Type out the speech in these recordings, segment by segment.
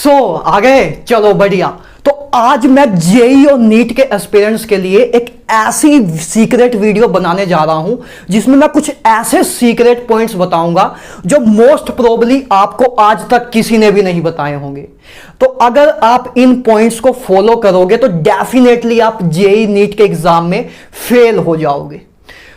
आ गए, चलो बढ़िया। तो आज मैं जेई और नीट के एस्पिरेंट्स के लिए एक ऐसी सीक्रेट वीडियो बनाने जा रहा हूं जिसमें मैं कुछ ऐसे सीक्रेट पॉइंट्स बताऊंगा जो मोस्ट प्रोबेबली आपको आज तक किसी ने भी नहीं बताए होंगे। तो अगर आप इन पॉइंट्स को फॉलो करोगे तो डेफिनेटली आप जेई नीट के एग्जाम में फेल हो जाओगे।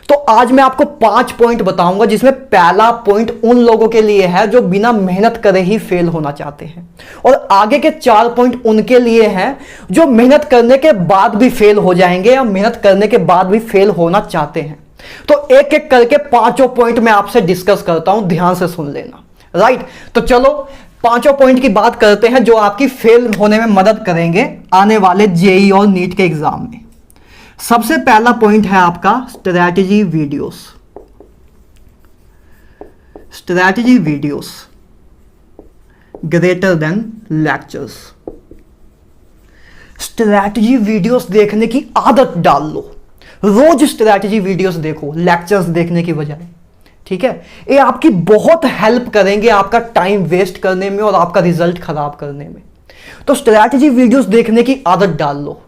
तो आज मैं आपको 5 पॉइंट बताऊंगा जिसमें पहला पॉइंट उन लोगों के लिए है जो बिना मेहनत करे ही फेल होना चाहते हैं, और आगे के 4 पॉइंट उनके लिए हैं जो मेहनत करने के बाद भी फेल हो जाएंगे या मेहनत करने के बाद भी फेल होना चाहते हैं। तो एक एक करके 5 पॉइंट मैं आपसे डिस्कस करता हूं, ध्यान से सुन लेना। राइट, तो चलो 5 पॉइंट की बात करते हैं जो आपकी फेल होने में मदद करेंगे आने वाले जेई और नीट के एग्जाम में। सबसे पहला पॉइंट है आपका strategy videos. Strategy videos greater than lectures. Strategy videos देखने की आदत डाल लो, रोज स्ट्रैटेजी वीडियोस देखो लेक्चर्स देखने की बजाय। ठीक है, ये आपकी बहुत हेल्प करेंगे आपका टाइम वेस्ट करने में और आपका रिजल्ट खराब करने में। तो स्ट्रैटेजी वीडियोस देखने की आदत डाल लो।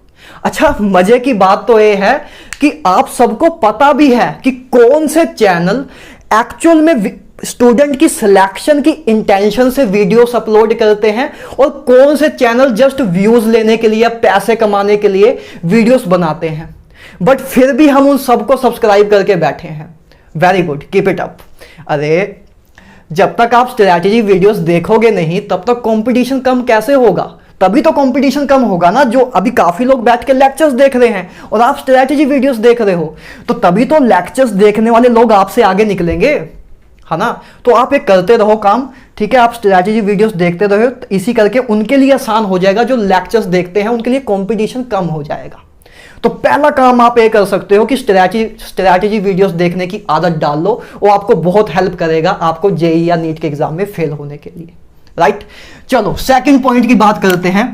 अच्छा, मजे की बात तो यह है कि आप सबको पता भी है कि कौन से चैनल एक्चुअल में स्टूडेंट की सिलेक्शन की इंटेंशन से वीडियोस अपलोड करते हैं और कौन से चैनल जस्ट व्यूज लेने के लिए या पैसे कमाने के लिए वीडियोस बनाते हैं। बट फिर भी हम उन सबको सब्सक्राइब करके बैठे हैं। Very good, keep it up. अरे जब तक आप स्ट्रैटेजी वीडियोस देखोगे नहीं तब तक कंपटीशन कम कैसे होगा? तभी तो कंपटीशन कम होगा ना। जो अभी काफी लोग बैठ के लेक्चर्स देख रहे हैं और आप स्ट्रैटेजी वीडियोस देख रहे हो, तो तभी तो लेक्चर्स देखने वाले लोग आपसे आगे निकलेंगे, है ना। तो आप एक करते रहो काम, ठीक है। आप स्ट्रैटेजी वीडियोस देखते रहो, तो इसी करके उनके लिए आसान हो जाएगा। जो लेक्चर्स देखते हैं उनके लिए कंपटीशन कम हो जाएगा। तो पहला काम आप ये कर सकते हो कि स्ट्रैटेजी वीडियोस देखने की आदत डाल लो, वो आपको बहुत हेल्प करेगा आपको जेई या नीट के एग्जाम में फेल होने के लिए। राइट, चलो सेकंड पॉइंट की बात करते हैं।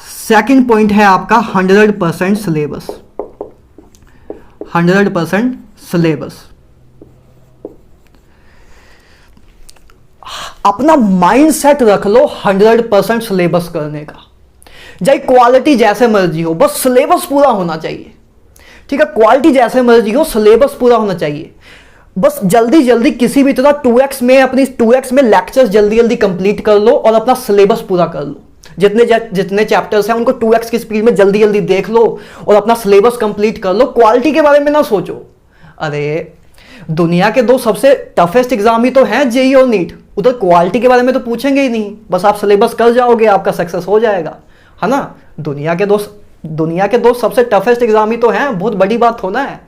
सेकंड पॉइंट है आपका 100% सिलेबस। 100% सिलेबस। अपना माइंडसेट रख लो 100% सिलेबस करने का। चाहे क्वालिटी जैसे मर्जी हो, बस सिलेबस पूरा होना चाहिए। ठीक है, क्वालिटी जैसे मर्जी हो, सिलेबस पूरा होना चाहिए। बस जल्दी जल्दी किसी भी तरह 2x में अपनी 2x में लेक्चर्स जल्दी जल्दी कंप्लीट कर लो और अपना सिलेबस पूरा कर लो। जितने चैप्टर्स हैं उनको 2x की स्पीड में जल्दी जल्दी देख लो और अपना सिलेबस कंप्लीट कर लो। क्वालिटी के बारे में ना सोचो। अरे दुनिया के 2 सबसे टफेस्ट एग्जाम ही तो हैं, जेई और नीट। उधर क्वालिटी के बारे में तो पूछेंगे ही नहीं, बस आप सिलेबस कर जाओगे, आपका सक्सेस हो जाएगा, है ना। दुनिया के दो सबसे टफेस्ट एग्जाम ही तो हैं, बहुत बड़ी बात होना है।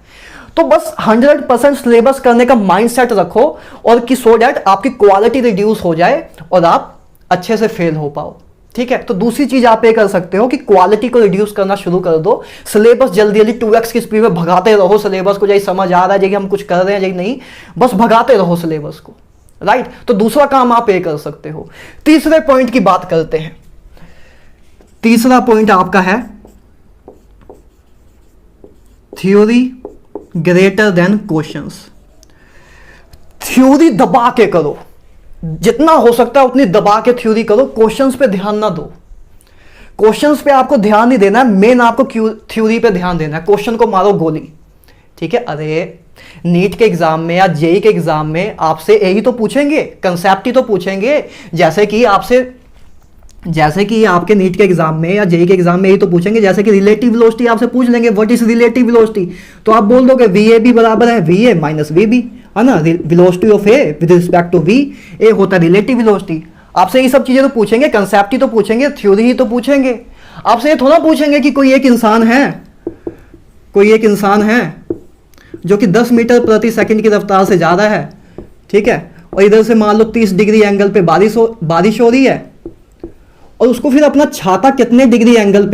तो बस 100% सिलेबस करने का माइंडसेट रखो और कि सो दैट आपकी क्वालिटी रिड्यूस हो जाए और आप अच्छे से फेल हो पाओ। ठीक है, तो दूसरी चीज आप ये कर सकते हो कि क्वालिटी को रिड्यूस करना शुरू कर दो। सिलेबस जल्दी जल्दी 2x की स्पीड में भगाते रहो सिलेबस को। जैसे समझ आ रहा है जैसे हम कुछ कर रहे हैं, जैसे नहीं, बस भगाते रहो सिलेबस को। राइट, तो दूसरा काम आप ये कर सकते हो। तीसरे पॉइंट की बात करते हैं। तीसरा पॉइंट आपका है theory greater than questions. Theory दबा के करो, जितना हो सकता है उतनी दबा के थ्योरी करो। क्वेश्चंस पे ध्यान ना दो। क्वेश्चंस पे आपको ध्यान नहीं देना है, मेन आपको थ्योरी पे ध्यान देना है। क्वेश्चन को मारो गोली। ठीक है, अरे नीट के एग्जाम में या जेई के एग्जाम में आपसे यही तो पूछेंगे, कंसेप्ट ही तो पूछेंगे। जैसे कि आपके नीट के एग्जाम में या जेई के एग्जाम में यही तो पूछेंगे। जैसे कि रिलेटिव वेलोसिटी आपसे पूछ लेंगे, व्हाट इज रिलेटिव वेलोसिटी, तो आप बोल दोगे VAB बराबर है VA माइनस VB, है ना। Velocity of A with respect to V, A होता है रिलेटिव वेलोसिटी। आपसे ये सब चीजें तो पूछेंगे, कंसेप्ट ही तो पूछेंगे, थ्योरी ही तो पूछेंगे। आपसे ये थोड़ा पूछेंगे कि कोई एक इंसान है जो कि 10 मीटर प्रति सेकंड की रफ्तार से जा रहा है, ठीक है, और इधर से मान लो 30 डिग्री एंगल पे बारिश हो रही है, और उसको फिर अपना छाता कितने डिग्री एंगल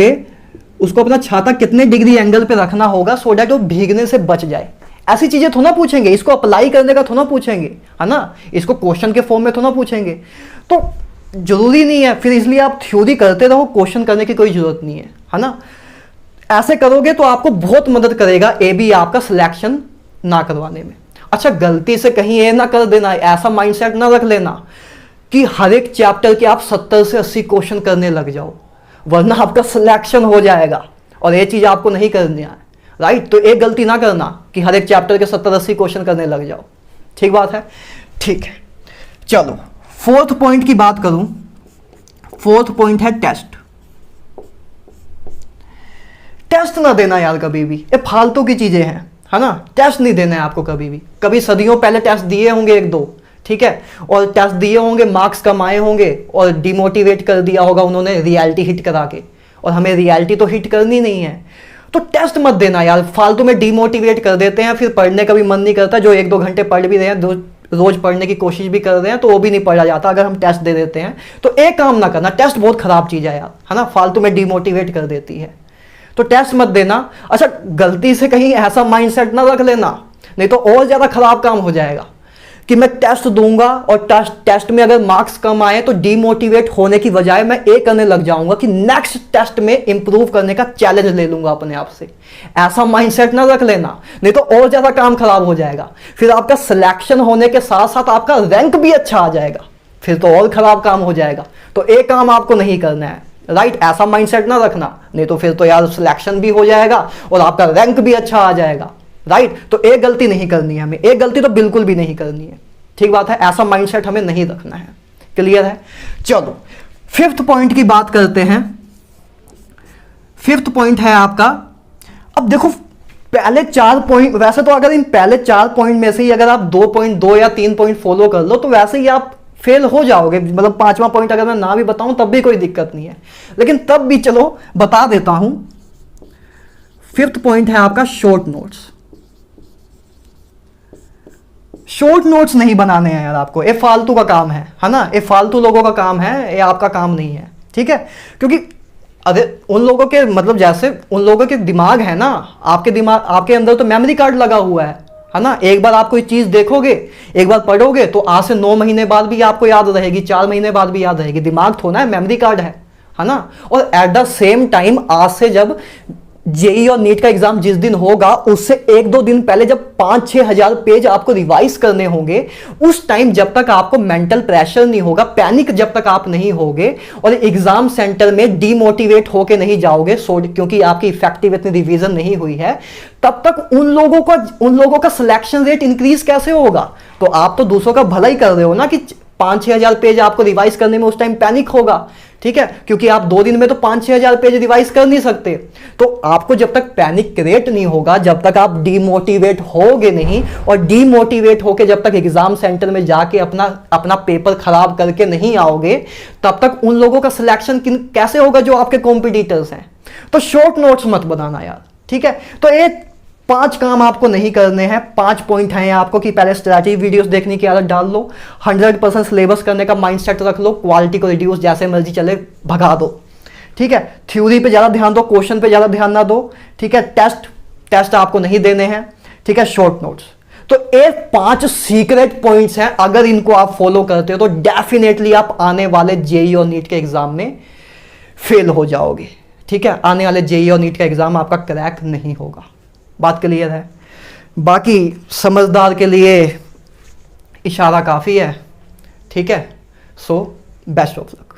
पे रखना होगा सो दैट वो भीगने से बच जाए। ऐसी चीजें थोड़ा पूछेंगे। इसको अप्लाई करने का थोड़ा पूछेंगे, है ना। इसको क्वेश्चन के फॉर्म में थोड़ा पूछेंगे। तो जरूरी नहीं है, फिर इसलिए आप थ्योरी करते रहो, क्वेश्चन करने की कोई जरूरत नहीं है ना। ऐसे करोगे तो आपको बहुत मदद करेगा AB आपका सिलेक्शन ना करवाने में। अच्छा, गलती से कहीं ये ना कर देना, ऐसा माइंडसेट ना रख लेना कि हर एक चैप्टर के आप 70 से 80 क्वेश्चन करने लग जाओ, वरना आपका सिलेक्शन हो जाएगा, और ये चीज आपको नहीं करनी है, राइट। तो एक गलती ना करना कि हर एक चैप्टर के 70-80 क्वेश्चन करने लग जाओ, ठीक बात है, ठीक है। चलो फोर्थ पॉइंट की बात करूं, फोर्थ पॉइंट है टेस्ट। टेस्ट ना देना यार कभी भी, ये फालतू की चीजें हैं, है ना। टेस्ट नहीं देना है आपको कभी भी। कभी सदियों पहले टेस्ट दिए होंगे एक दो, ठीक है, और टेस्ट दिए होंगे, मार्क्स कमाए होंगे, और डिमोटिवेट कर दिया होगा उन्होंने रियलिटी हिट करा के, और हमें रियलिटी तो हिट करनी नहीं है। तो टेस्ट मत देना यार, फालतू में डिमोटिवेट कर देते हैं, फिर पढ़ने का भी मन नहीं करता। जो 1-2 घंटे पढ़ भी रहे हैं, रोज पढ़ने की कोशिश भी कर रहे हैं, तो वो भी नहीं पढ़ा जाता अगर हम टेस्ट दे देते हैं। तो एक काम ना करना, टेस्ट बहुत खराब चीज है यार, है ना, फालतू में डिमोटिवेट कर देती है। तो टेस्ट मत देना। अच्छा, गलती से कहीं ऐसा माइंडसेट ना रख लेना, नहीं तो और ज्यादा खराब काम हो जाएगा कि मैं टेस्ट दूंगा और टेस्ट में अगर मार्क्स कम आए तो डीमोटिवेट होने की बजाय मैं ये करने लग जाऊंगा कि नेक्स्ट टेस्ट में इंप्रूव करने का चैलेंज ले लूंगा अपने आप से। ऐसा माइंडसेट ना रख लेना, नहीं तो और ज्यादा काम खराब हो जाएगा। फिर आपका सिलेक्शन होने के साथ साथ आपका रैंक भी अच्छा आ जाएगा, फिर तो और खराब काम हो जाएगा। तो एक काम आपको नहीं करना है, राइट। ऐसा माइंडसेट ना रखना, नहीं तो फिर तो यार सिलेक्शन भी हो जाएगा और आपका रैंक भी अच्छा आ जाएगा, राइट। तो एक गलती नहीं करनी है हमें, एक गलती तो बिल्कुल भी नहीं करनी है, ठीक बात है। ऐसा माइंडसेट हमें नहीं रखना है, क्लियर है। चलो फिफ्थ पॉइंट की बात करते हैं। फिफ्थ पॉइंट है आपका, अब देखो पहले 4 पॉइंट, वैसे तो अगर इन पहले 4 पॉइंट में से ही अगर आप 2.2 या 3 पॉइंट फॉलो कर लो तो वैसे ही आप फेल हो जाओगे। मतलब 5वां पॉइंट अगर मैं ना भी बताऊं तब भी कोई दिक्कत नहीं है, लेकिन तब भी चलो बता देता हूं। फिफ्थ पॉइंट है आपका शॉर्ट नोट्स। शॉर्ट नोट्स नहीं बनाने हैं यार आपको, ये फालतू का काम है ना, ये फालतू लोगों का काम है, ये आपका काम नहीं है, ठीक है। क्योंकि अगर उन लोगों के, मतलब जैसे उन लोगों के दिमाग है ना, आपके दिमाग, आपके अंदर तो मेमोरी कार्ड लगा हुआ है ना। एक बार आप कोई चीज देखोगे, एक बार पढ़ोगे तो आज से 9 महीने बाद भी आपको याद रहेगी, 4 महीने बाद भी याद रहेगी। दिमाग थोड़ा है, मेमोरी कार्ड है ना। और एट द सेम टाइम आज से जब जेई और नीट का एग्जाम जिस दिन होगा उससे 1-2 दिन पहले जब 5-6 हजार पेज आपको रिवाइज करने होंगे, उस टाइम जब तक आपको मेंटल प्रेशर नहीं होगा, पैनिक जब तक आप नहीं होगे और एग्जाम सेंटर में डीमोटिवेट होके नहीं जाओगे क्योंकि आपकी इफेक्टिव इतनी रिवीजन नहीं हुई है, तब तक उन लोगों का सिलेक्शन रेट इंक्रीज कैसे होगा। तो आप तो दूसरों का भला ही कर रहे हो ना कि 5-6 हजार पेज आपको रिवाइज करने में उस टाइम पैनिक होगा, ठीक है, क्योंकि आप 2 दिन में तो 5-6 हजार पेज रिवाइज कर नहीं सकते। तो आपको जब तक पैनिक क्रिएट नहीं होगा, जब तक आप डीमोटिवेट होगे नहीं, और डीमोटिवेट होके जब तक एग्जाम सेंटर में जाके अपना पेपर खराब करके नहीं आओगे, तब तक उन लोगों का सिलेक्शन कैसे होगा जो आपके कॉम्पिटिटर्स हैं। तो शॉर्ट नोट्स मत बनाना यार, ठीक है। तो एक 5 काम आपको नहीं करने हैं, 5 पॉइंट हैं आपको कि पहले स्ट्रैटेजी वीडियोस देखने की आदत डाल लो, 100% सिलेबस करने का माइंडसेट रख लो, क्वालिटी को रिड्यूस जैसे मर्जी चले भगा दो, ठीक है। थ्योरी पे ज़्यादा ध्यान दो, क्वेश्चन पे ज़्यादा ध्यान ना दो, ठीक है। टेस्ट आपको नहीं देने हैं, ठीक है। शॉर्ट नोट्स, तो ये 5 सीक्रेट पॉइंट्स हैं, अगर इनको आप फॉलो करते हो तो डेफिनेटली आप आने वाले जेई और नीट के एग्जाम में फेल हो जाओगे, ठीक है। आने वाले जेई और नीट का एग्जाम आपका क्रैक नहीं होगा। बात क्लियर है। बाकी समझदार के लिए इशारा काफ़ी है, ठीक है। So best of luck.